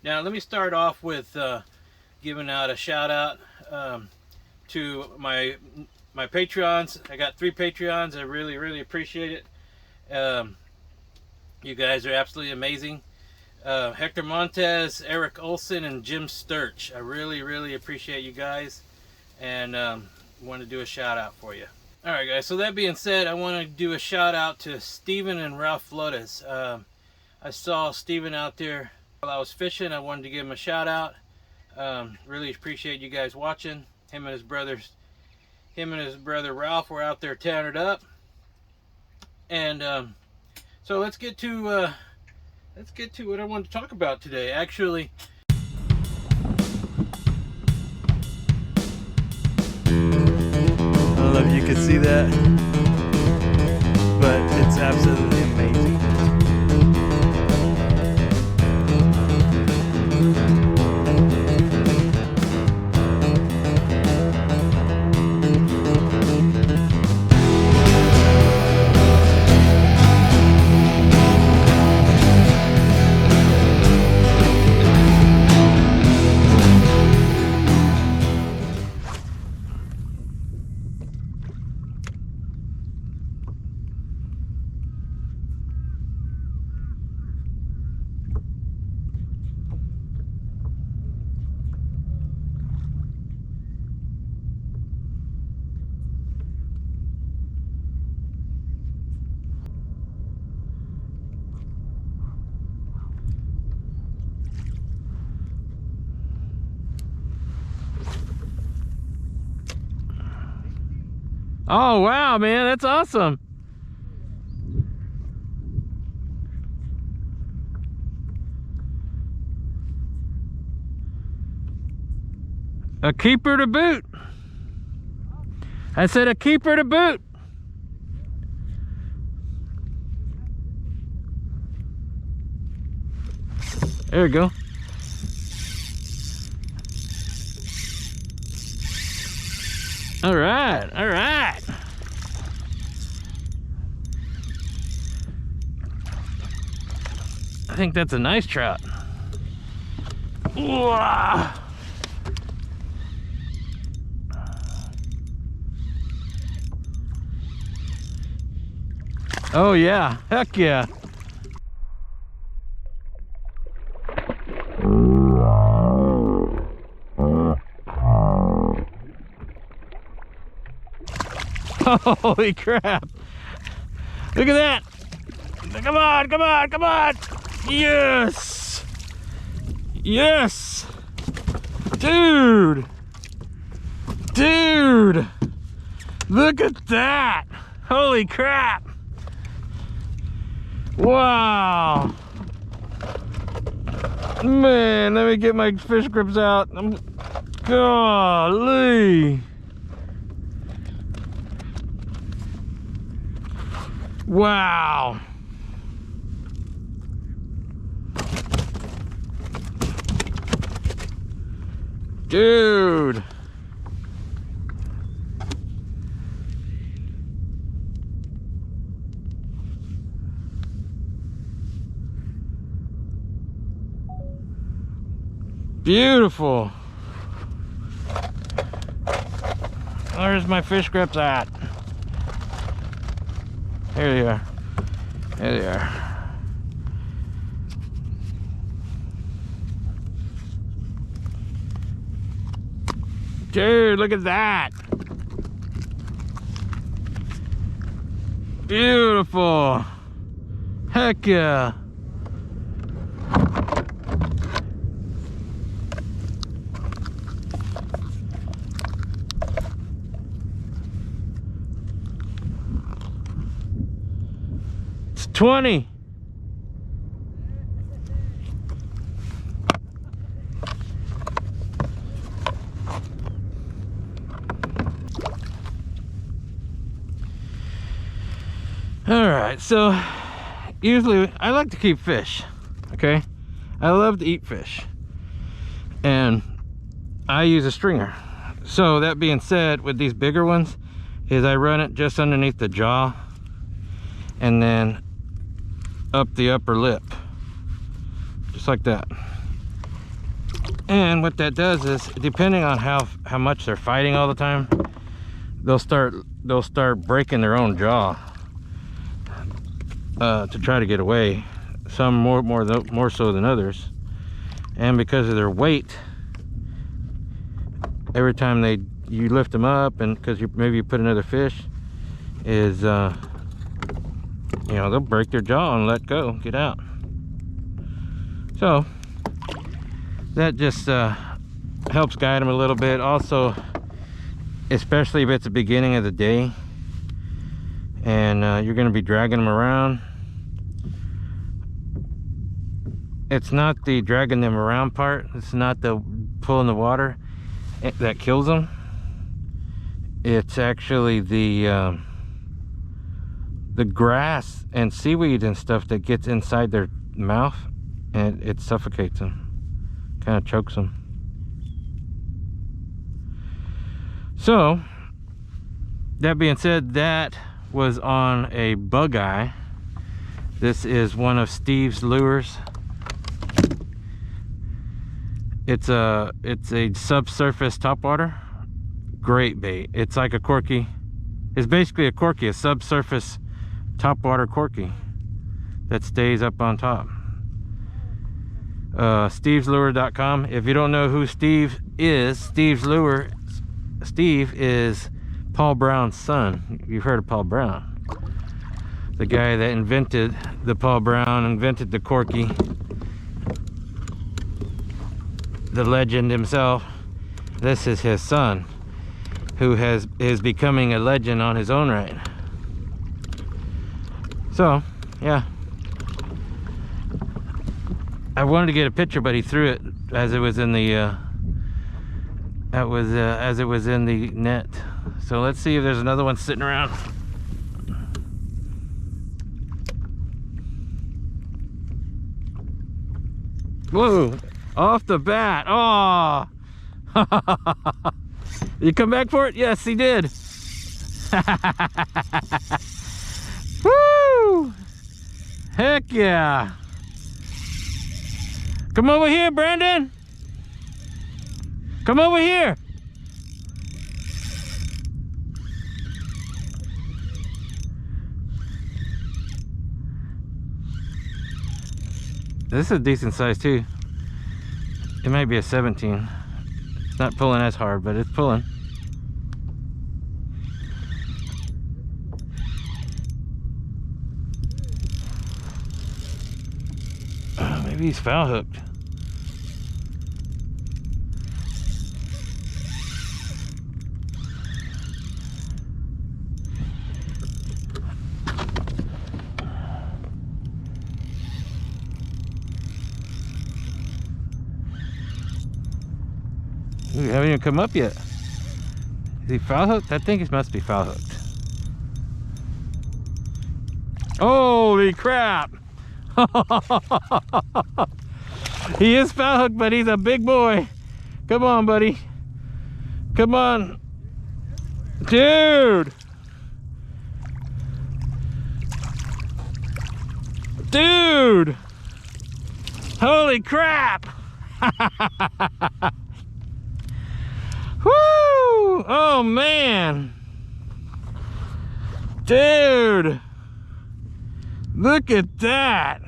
Now let me start off with giving out a shout out to my Patreons. I got 3 Patreons. I really appreciate it. You guys are absolutely amazing. Hector Montez, Eric Olson, and Jim Sturch. I really appreciate you guys, and want to do a shout out for you. All right, guys. So that being said, I want to do a shout out to Steven and Ralph Flores. I saw Steven out there while I was fishing. I wanted to give him a shout out. Really appreciate you guys watching. Him and his brother Ralph were out there tearing it up. And so let's get to what I wanted to talk about today. Actually, I don't know if you can see that, but it's absolutely amazing. Oh wow, man, that's awesome. A keeper to boot. I said a keeper to boot. There we go. All right, all right. I think that's a nice trout. Whoa. Oh yeah, heck yeah. Holy crap. Look at that. Come on, come on, come on. Yes. Yes. Dude. Dude. Look at that. Holy crap. Wow. Man, let me get my fish grips out. Golly. Wow. Dude. Beautiful. Where's my fish grips at? Here they are. There they are. Dude, look at that. Beautiful. Heck yeah. It's 20. All right, so usually I like to keep fish, okay? I love to eat fish, and I use a stringer. So that being said, with these bigger ones, is I run it just underneath the jaw and then up the upper lip, just like that. And what that does is, depending on how much they're fighting all the time, they'll start breaking their own jaw to try to get away. Some more so than others. And because of their weight, every time you lift them up, and because maybe you put another fish, is you know, they'll break their jaw and let go, get out. So that just helps guide them a little bit. Also, especially if it's the beginning of the day and you're going to be dragging them around, it's not the dragging them around part, it's not the pulling the water that kills them. It's actually the grass and seaweed and stuff that gets inside their mouth, and it suffocates them, kind of chokes them. So that being said, that was on a Bugeye. This is one of Steve's lures. It's a subsurface topwater. Great bait. It's like a Corky. It's basically a Corky, a subsurface topwater Corky that stays up on top. Steveslure.com. If you don't know who Steve is, Steve is Paul Brown's son. You've heard of Paul Brown, the guy that invented the invented the Corky, the legend himself. This is his son, who is becoming a legend on his own right. So yeah, I wanted to get a picture, but he threw it as it was in the as it was in the net. So let's see if there's another one sitting around. Whoa, off the bat. Oh. You come back for it? Yes, he did. Woo! Heck yeah. Come over here, Brandon. Come over here. This is a decent size too. It might be a 17. It's not pulling as hard, but it's pulling. Maybe he's foul hooked. We haven't even come up yet. Is he foul hooked? I think he must be foul hooked. Holy crap! He is foul hooked, but he's a big boy. Come on, buddy. Come on. Dude! Dude! Holy crap! Woo! Oh man! Dude! Look at that!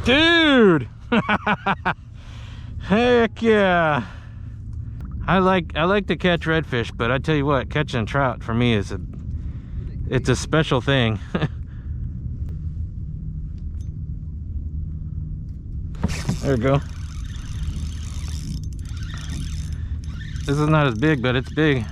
Dude! Heck yeah! I like to catch redfish, but I tell you what, catching trout for me is it's a special thing. There we go. This is not as big, but it's big.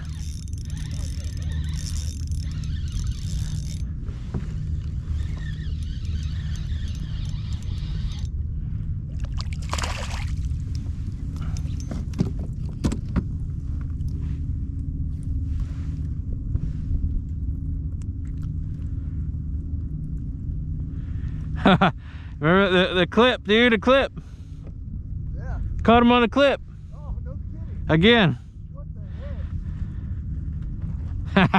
Remember the clip, dude, a clip. Yeah. Caught him on a clip. Oh, no kidding. Again. What At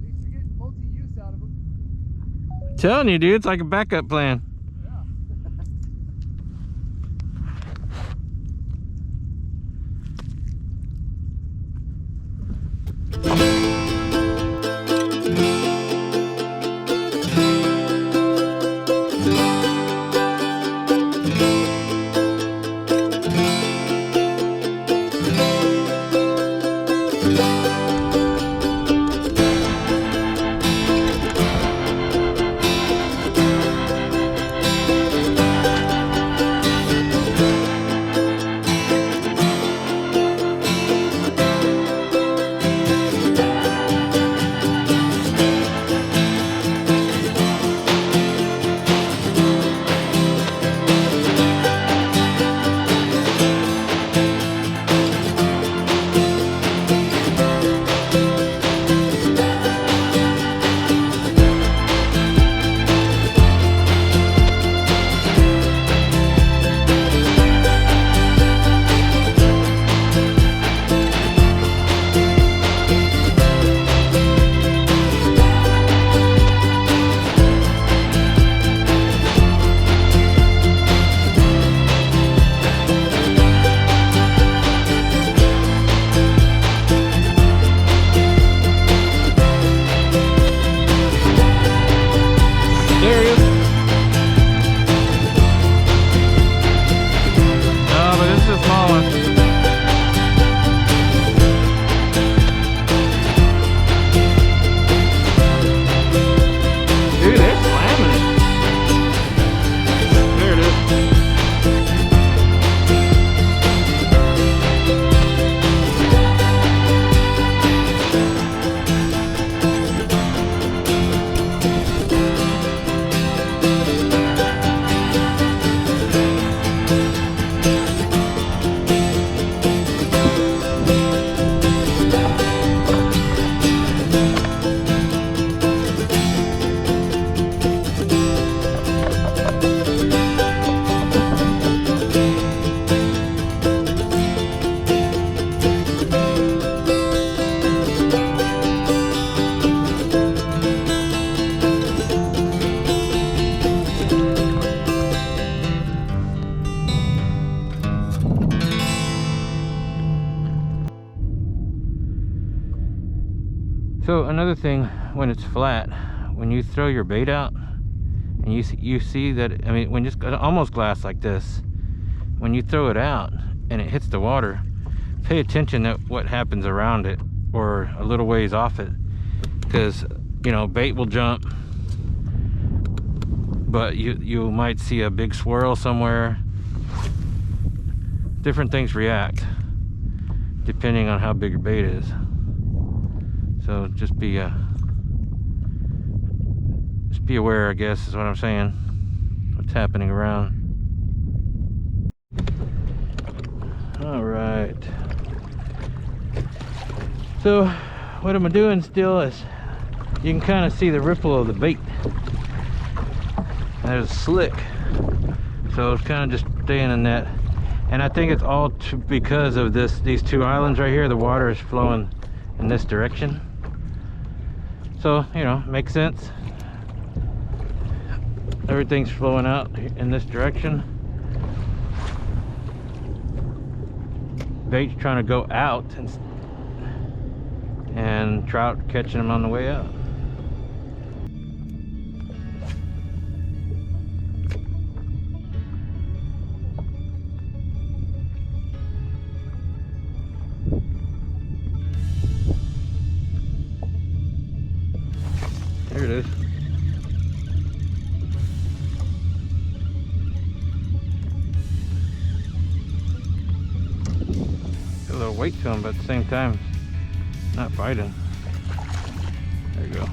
least you're getting multi-use out of them. Telling you, dude, it's like a backup plan. Yeah. So another thing, when it's flat, when you throw your bait out and you see that, I mean, when it's almost glass like this, when you throw it out and it hits the water, pay attention to what happens around it or a little ways off it, because you know, bait will jump, but you might see a big swirl somewhere. Different things react depending on how big your bait is. So just be aware, I guess, is what I'm saying. What's happening around. All right. So what I'm doing still is, you can kind of see the ripple of the bait. There's slick. So it's kind of just staying in that. And I think it's all because of these two islands right here. The water is flowing in this direction. So, you know, makes sense. Everything's flowing out in this direction. Bait's trying to go out and trout catching them on the way out. There it is. Got a little weight to him, but at the same time, not biting. There you go.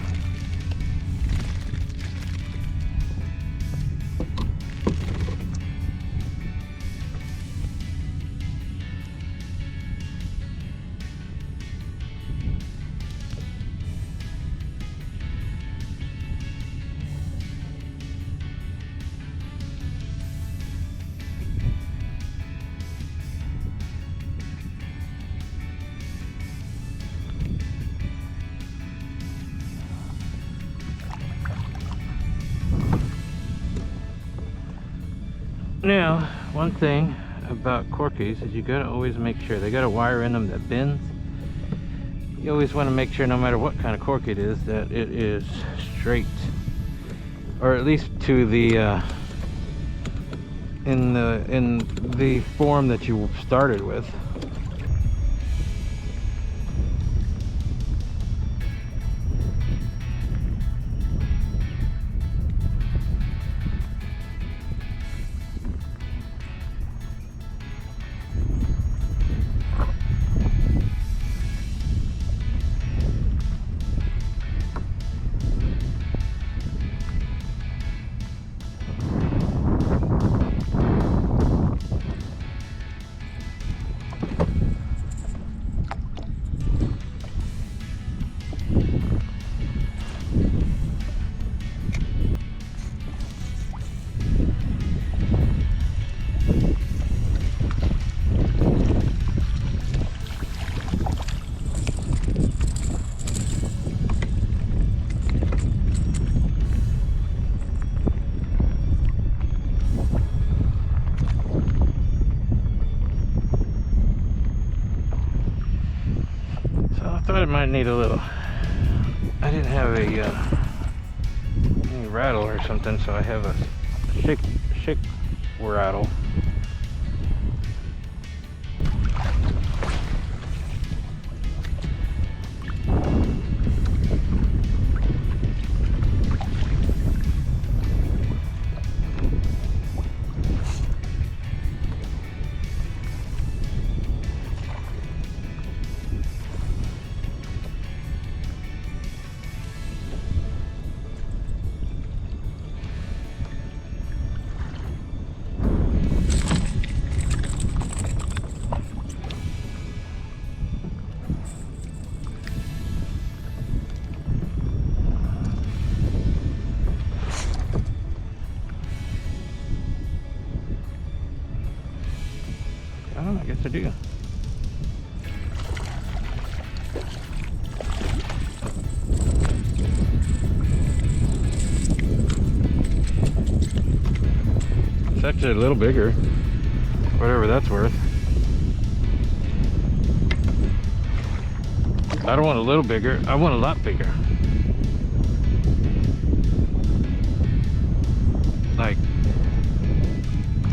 Now, one thing about Corkys is you gotta always make sure they got a wire in them that bends. You always want to make sure, no matter what kind of cork it is, that it is straight, or at least to the in the form that you started with. I thought it might need a little. I didn't have any rattle or something, so I have a shake rattle. I guess I do. It's actually a little bigger, whatever that's worth. I don't want a little bigger, I want a lot bigger. Like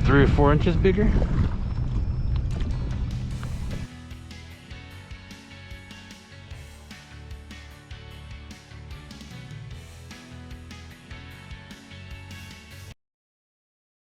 3 or 4 inches bigger.